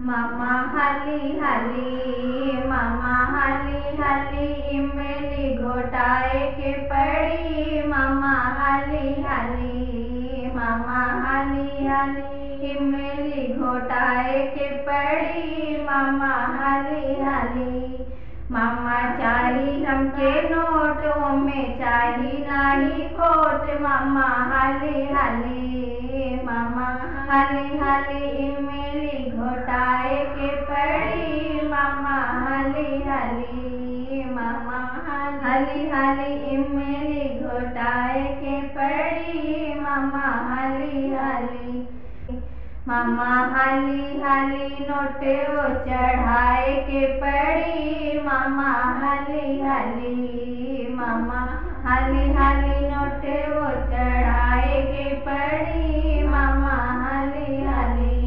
मामा हाली हाली, मामा हाली हाली, इमली घोटाए के पड़ी। मामा हाली हाली, मामा हाली हाली, इमली घोटाए के पड़ी। मामा हाली हाली, मामा चाही हमके नोटों में चाही नाही खोट। मामा हाली हाली, मामा हाली हाली, इमली घोटाए के पड़ी। मामा हाली हाली, मामा हाली हाली, इमली घोटाए के पड़ी। मामा हाली हाली, मामा हाली हाली, नोटे वो चढ़ाए के पड़ी। मामा हाली हाली, मामा हाली हाली, नोटे वो चढ़ाए के पड़ी। मामा हाली हाली,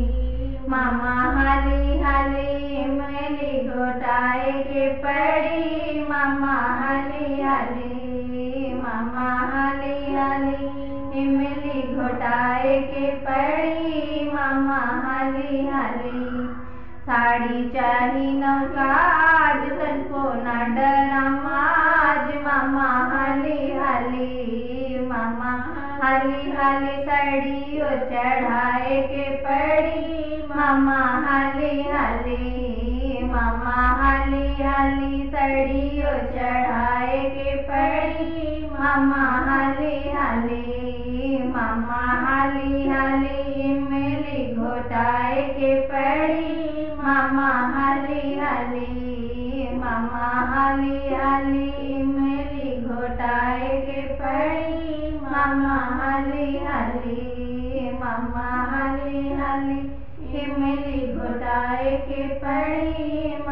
मामा हाली हाली, इमली घोटाए के पड़ी। मामा हाली हाली, मामा हाली हाली, इमली घोटाए के पड़ी। मामा हाली हाली, साड़ी चाही नवकाज तनको ना डरमाज। मामा हाली हाली, मामा हाली हाली, साड़ियों चढ़ाए के पड़ी। मामा हाली हाली, मामा हाली हाली, साड़ियों चढ़ाए के पड़ी। मामा हाली हाली, मामा हाली हाली, इमली घोटाए के पड़ी। मामा हाली हाली, मामा हाली हाली, इमली घोटाए के पड़ी। मामा हाली हाली, मामा हाली हाली, इमली घोटाए के पड़ी।